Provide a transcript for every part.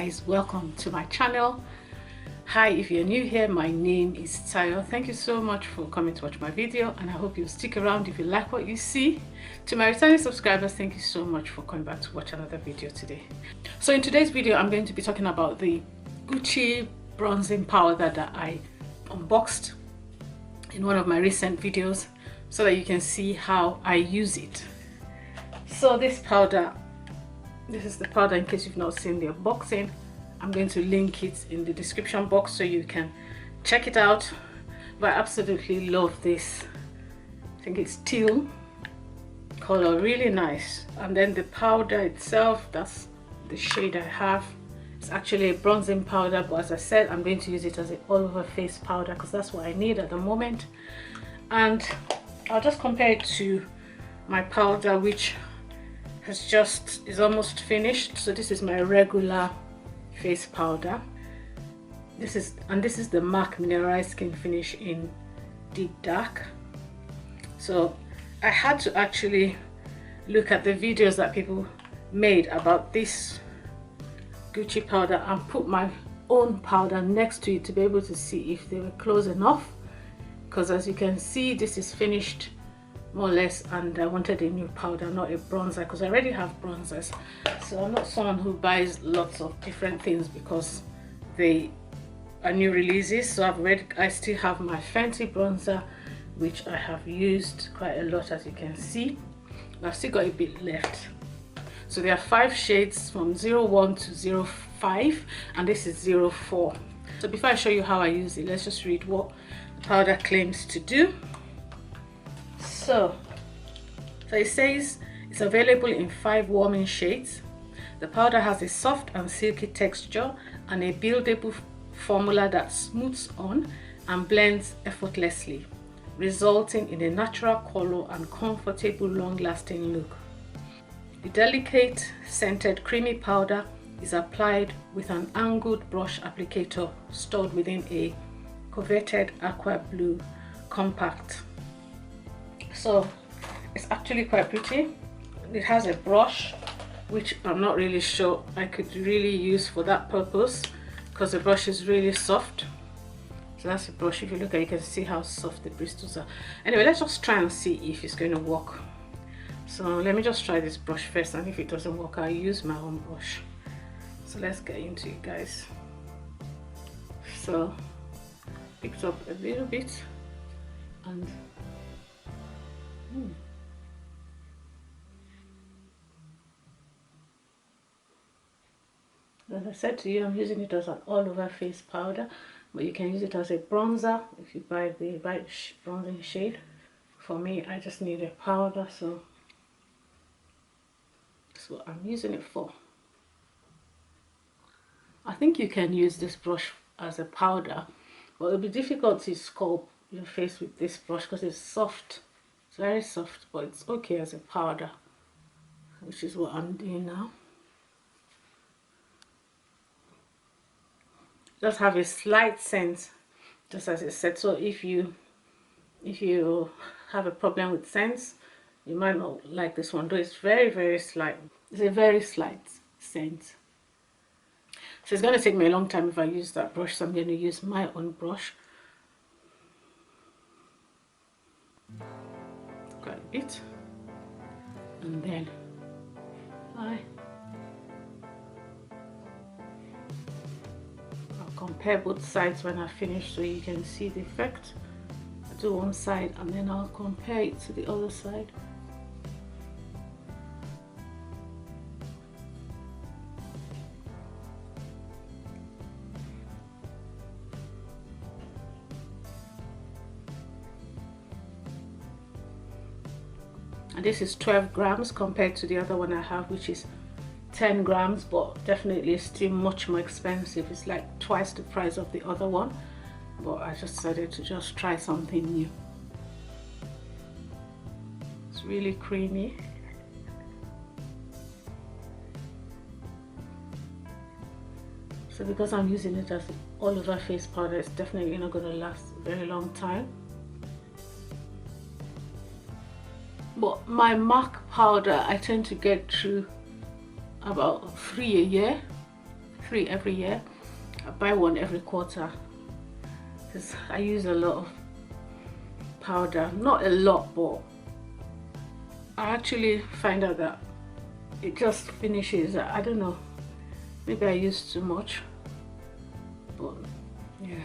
guys, welcome to my channel. Hi, if you're new here, my name is Tayo. Thank you so much for coming to watch my video, and I hope you'll stick around if you like what you see. To my returning subscribers, thank you so much for coming back to watch another video today. So in today's video, I'm going to be talking about the Gucci bronzing powder that I unboxed in one of my recent videos so that you can see how I use it. So this powder, this is the powder in case you've not seen the unboxing. I'm going to link it in the description box so you can check it out. But I absolutely love this. I think it's teal color, really nice. And then the powder itself, that's the shade I have. It's actually a bronzing powder, but as I said, I'm going to use it as an all over face powder because that's what I need at the moment. And I'll just compare it to my powder, which is almost finished. So this is my regular face powder. This is the MAC Mineralize Skin Finish in Deep Dark. So I had to actually look at the videos that people made about this Gucci powder and put my own powder next to it to be able to see if they were close enough, because as you can see, this is finished more or less, and I wanted a new powder, not a bronzer, because I already have bronzers. So I'm not someone who buys lots of different things because they are new releases. So I still have my Fenty bronzer, which I have used quite a lot, as you can see. I've still got a bit left. So there are 5 shades from 01 to 05, and this is 04. So before I show you how I use it, let's just read what the powder claims to do. So it says it's available in 5 warming shades. The powder has a soft and silky texture and a buildable formula that smooths on and blends effortlessly, resulting in a natural color and comfortable long-lasting look. The delicate scented creamy powder is applied with an angled brush applicator stored within a coveted aqua blue compact. So it's actually quite pretty. It has a brush, which I'm not really sure I could really use for that purpose because the brush is really soft. So that's a brush. If you look at it, you can see how soft the bristles are. Anyway, let's just try and see if it's going to work. So let me just try this brush first, and if it doesn't work, I'll use my own brush. So let's get into it, guys. So picked up a little bit, and as I said to you, I'm using it as an all-over face powder, but you can use it as a bronzer if you buy the right bronzing shade. For me, I just need a powder, so that's what I'm using it for. I think you can use this brush as a powder, but it'll be difficult to sculpt your face with this brush because it's soft. It's very soft, but it's okay as a powder, which is what I'm doing now. Just have a slight scent, just as it said. So if you have a problem with scents, you might not like this one, though it's very slight. It's a very slight scent. So it's going to take me a long time if I use that brush, so I'm going to use my own brush. Quite a bit, and then I'll compare both sides when I finish so you can see the effect. I'll do one side and then I'll compare it to the other side. And this is 12 grams compared to the other one I have, which is 10 grams, but definitely still much more expensive. It's like twice the price of the other one, but I just decided to just try something new. It's really creamy. So because I'm using it as all over face powder, it's definitely not going to last a very long time. But my MAC powder, I tend to get through about 3 a year. 3 every year. I buy one every quarter because I use a lot of powder. Not a lot, but I actually find out that it just finishes. I don't know, maybe I use too much, but yeah.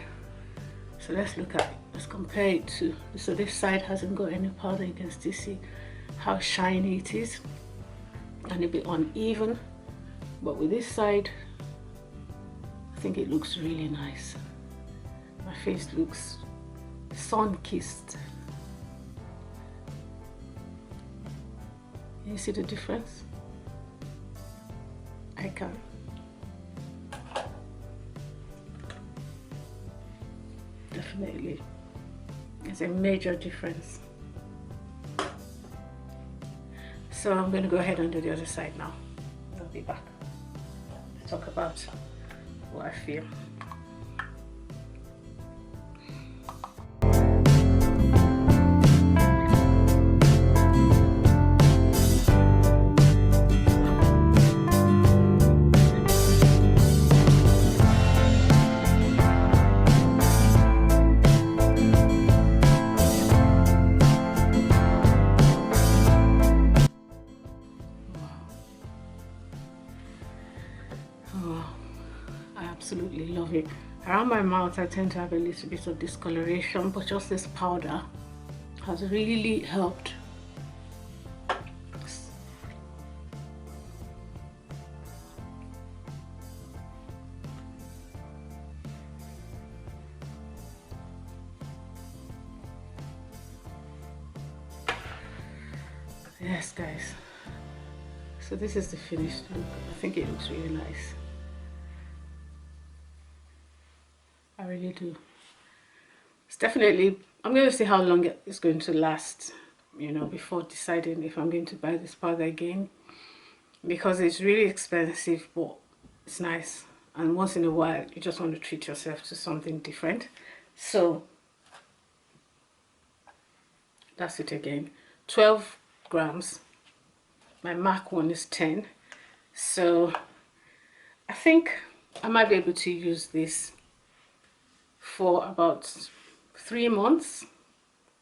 So let's look at it. Let's compare it to, so this side hasn't got any powder. You can still see how shiny it is and a bit uneven, but with this side I think it looks really nice. My face looks sun-kissed. You see the difference? I can. Definitely, it's a major difference. So I'm going to go ahead and do the other side now. I'll be back to talk about what I feel. Absolutely love it. Around my mouth I tend to have a little bit of discoloration, but just this powder has really helped. Yes guys, so this is the finished look. I think it looks really nice. I really do. It's definitely, I'm going to see how long it's going to last, you know, before deciding if I'm going to buy this powder again, because it's really expensive, but it's nice, and once in a while you just want to treat yourself to something different. So that's it again. 12 grams. My MAC one is 10, so I think I might be able to use this for about 3 months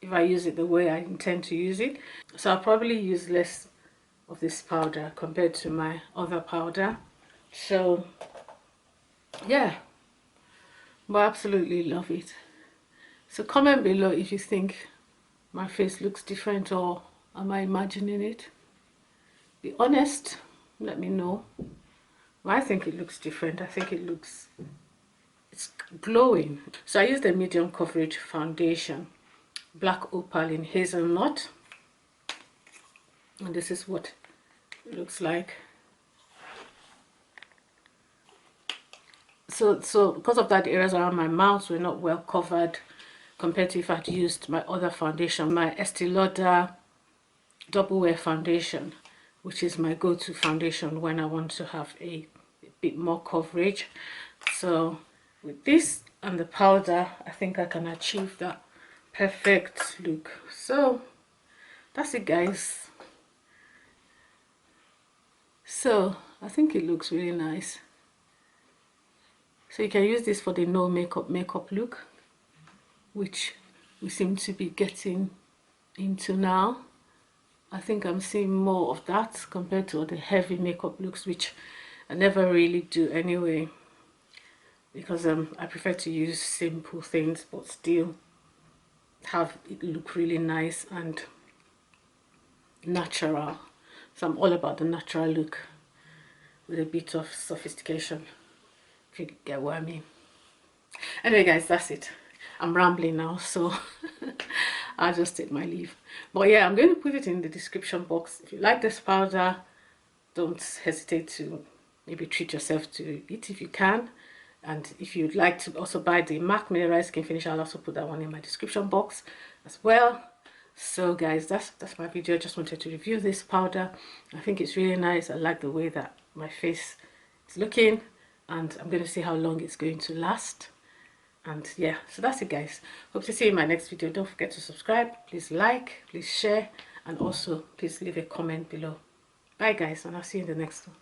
if I use it the way I intend to use it. So I'll probably use less of this powder compared to my other powder. So yeah, but I absolutely love it. So comment below if you think my face looks different or am I imagining it. Be honest, let me know. Well, I think it looks different. I think it looks, it's glowing. So I used a medium coverage foundation, Black Opal in Hazelnut, and this is what it looks like. So because of that, the areas around my mouth were not well covered compared to if I'd used my other foundation, my Estee Lauder Double Wear foundation, which is my go-to foundation when I want to have a bit more coverage. So with this and the powder, I think I can achieve that perfect look. So that's it guys. So I think it looks really nice. So you can use this for the no makeup look, which we seem to be getting into now. I think I'm seeing more of that compared to the heavy makeup looks, which I never really do anyway, because I prefer to use simple things but still have it look really nice and natural. So I'm all about the natural look with a bit of sophistication, if you get what I mean. Anyway guys, that's it. I'm rambling now, so I'll just take my leave. But yeah, I'm going to put it in the description box. If you like this powder, don't hesitate to maybe treat yourself to it if you can. And if you'd like to also buy the MAC Mineralize Skin Finish, I'll also put that one in my description box as well. So guys, that's my video. I just wanted to review this powder. I think it's really nice. I like the way that my face is looking, and I'm going to see how long it's going to last. And yeah, so that's it guys. Hope to see you in my next video. Don't forget to subscribe, please like, please share, and also please leave a comment below. Bye guys, and I'll see you in the next one.